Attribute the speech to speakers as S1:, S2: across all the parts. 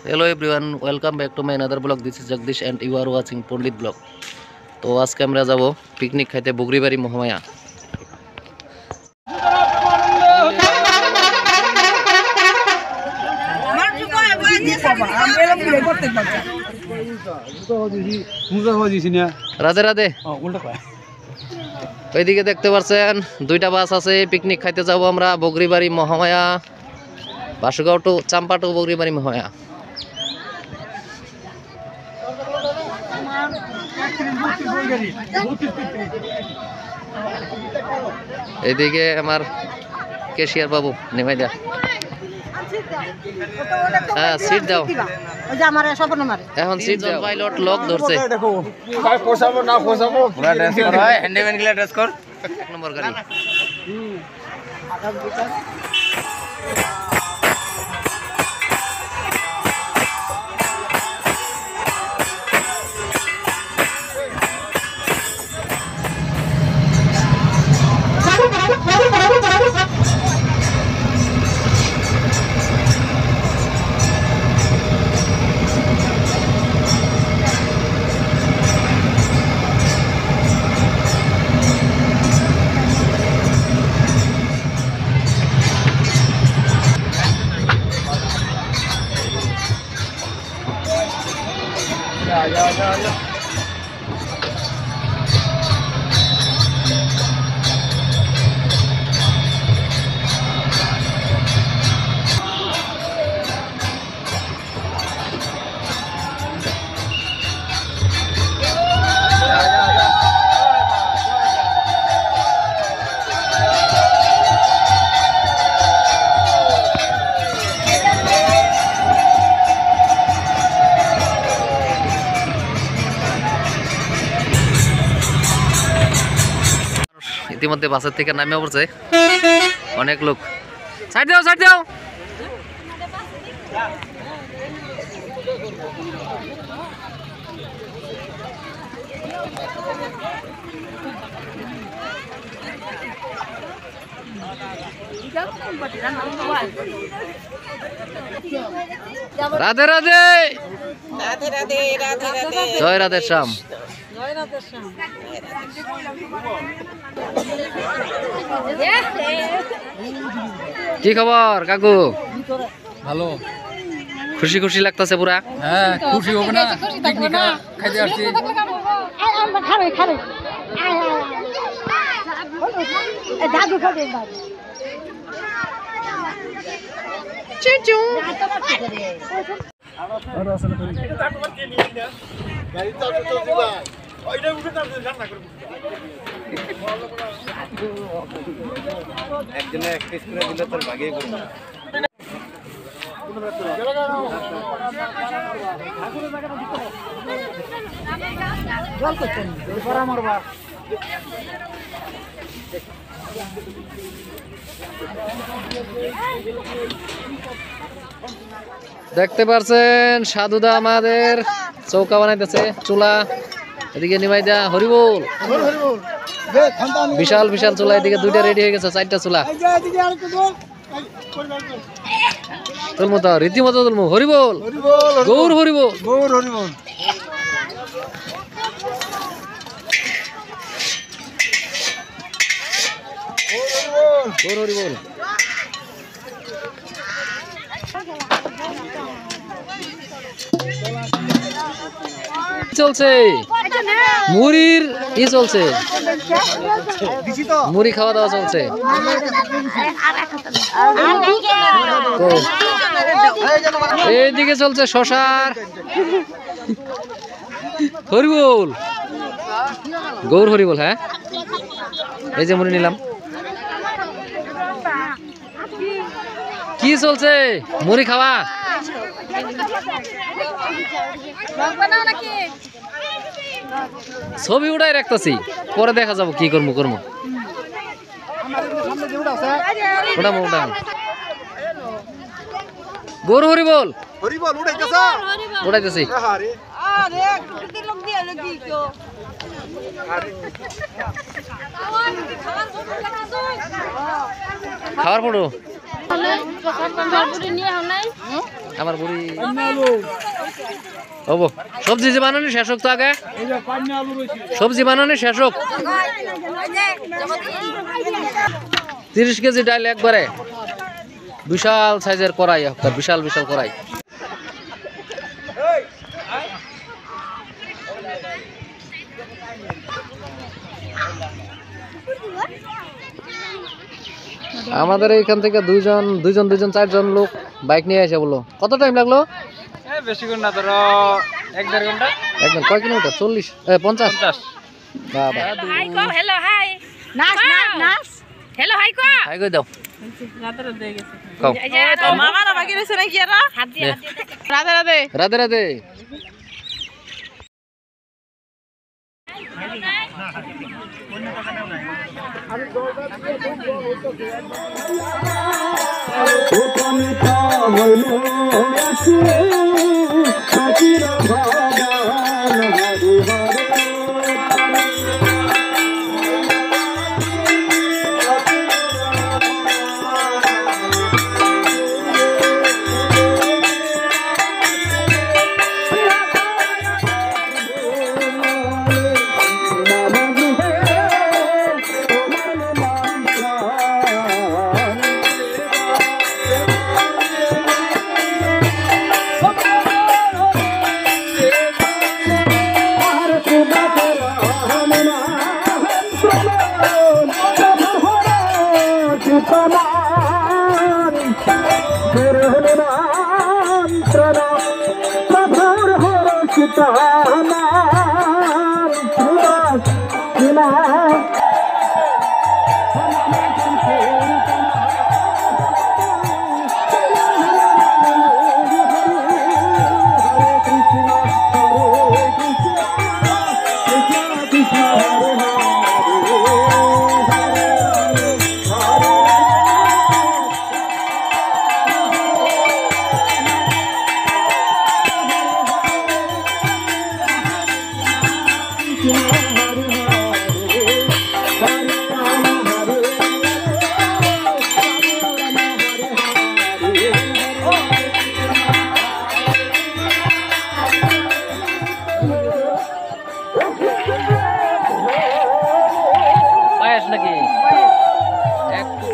S1: Hello everyone, welcome back to my another vlog. This is Jagdish and you are watching Pandit vlog. তো আজকে আমরা যাব picnic খাইতে বগরিবাড়ি মহামায়া। রাধে রাধে। ওইদিকে দেখতে পাচ্ছেন দুইটা বাস আছে, পিকনিক খাইতে যাব আমরা বগরিবাড়ি মহামায়া, বাসুগাঁও টু চাম্পা টু বগরিবাড়ি মহামায়া। এদিকে আমার ক্যাশিয়ার বাবু নেমাই দা। হ্যাঁ সিট দাও, এখন সিট দাও। পাইলট লক ধরছে, এক নম্বর গাড়ি। ইতিমধ্যে বাসের থেকে নামে পড়ছে অনেক লোক। সাইড দাও, সাইড দাও। রাধে রাধে, জয় রাধে শ্যাম। কি খবর কাকু?
S2: ভালো,
S1: খুশি খুশি লাগতেছে পুরা?
S2: হ্যাঁ খুশি হবে না, পিকনিক খাইতে আসছি।
S1: একজনে এক পিস করে দিলে তোর ভাগে করবে। দেখতে পারছেন সাধুদা আমাদের চৌকা বানাইতেছে, চুলা। এদিকে নিমাই দা হরিবোল, বিশাল বিশাল চুলা। এদিকে দুইটা রেডি হয়ে গেছে, চারটা চুলা। তুলমু তো রীতিমতো তুলমু। হরিবোল, গৌর হরিবোল, গৌর হরিবোল। গৌর হরিবোল। চলছে মুড়ির ই চলছে, মুড়ি খাওয়া দাওয়া চলছে। এইদিকে চলছে শশার হরিবোল, গৌর হরিবোল। হ্যাঁ এই যে মুড়ি নিলাম। কি চলছে? মুড়ি খাওয়া। ছবি উঠাই রাখতেছি, পরে দেখা যাবো কি করবো করবো। ওটা ওটা গরু হরিবোল উঠাইতেছি। খাওয়ার পড়ো আমার বুড়ি হবো সবজি যে বানানি শেষ হোক তো আগে সবজি বানানি শেষ হোক 30 কেজি ডাল একবারে বিশাল সাইজের কড়াই একটা বিশাল বিশাল কড়াই আমাদের এইখান থেকে দুইজন 4জন লোক বাইক নিয়ে আসে বলো কত টাইম লাগলো
S2: বেশিক্ষণ না ধরো 1-1.5 ঘন্টা
S1: একদম কয় কিলোমিটার 50 বাবা
S3: হাই কো হ্যালো হাই নাচ নাচ নাচ হ্যালো হাই কো
S1: হাই কই দাও
S3: রাতে দিয়ে গেছে
S1: খাও
S3: তো মামা না বাকি রইছে নাকি এরা হাত দিয়ে রাতে রাতে
S1: রাধে রাধে পায়েস নাকি একটু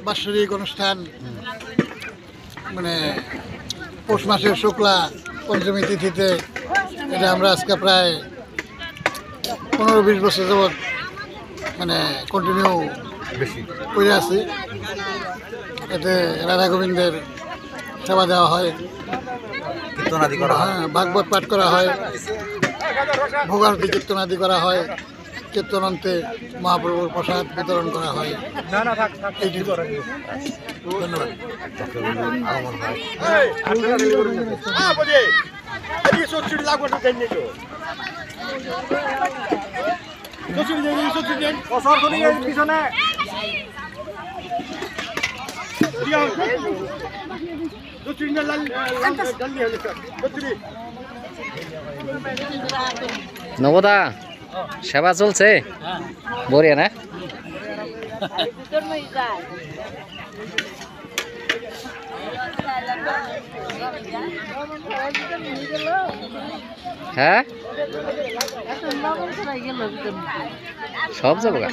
S4: বাৎসরিক অনুষ্ঠান মানে পৌষ মাসের শুক্লা পঞ্চমী তিথিতে এটা আমরা আজকে প্রায় 15-20 বছর যাবৎ মানে কন্টিনিউ করে আছি। এতে রাধা গোবিন্দের সেবা দেওয়া হয়, কীর্তনাদি করা হয়, ভাগবত পাঠ করা হয়, ভোগারতি কীর্তনাদি করা হয়, কীর্তনান্তে মহাপ্রভুর প্রসাদ বিতরণ করা হয়। এইটি ধন্যবাদ।
S1: নবদা সেবা চলছে বরিয়া না? হ্যাঁ সব যাবো গা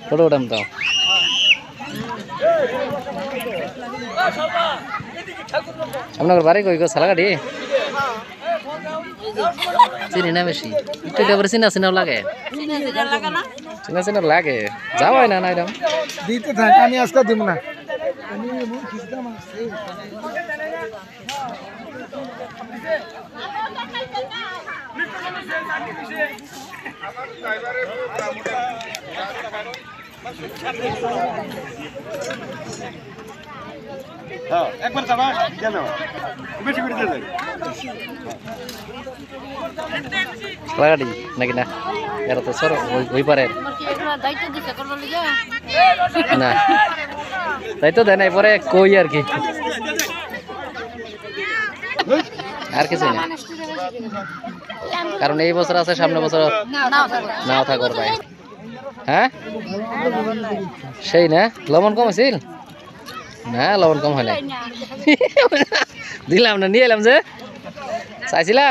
S1: ফটো উঠাম তো আপনার বাড়ি কই গো সালাগাড়ি চিনি না বেশি একটু এবারে চিনা চিনাও লাগে চিনা চিনা লাগে যাও হয় না না এরকম
S2: দিতে থাক আমি আজকে দিব না একবার যাবা কেন বেশি করে দিয়ে
S1: সালাগাড়ি নাকি না এরা তো সর ওই পারে না তাই তো দেয় নাই পরে কই আর কি আর কিছু না কারণ এই বছর আছে সামনে বছর নাও থাকর ভাই হ্যাঁ সেই না লবণ কম আছিল না লবণ কম হয় না দিলাম না নিয়ে এলাম যে চাইছিলা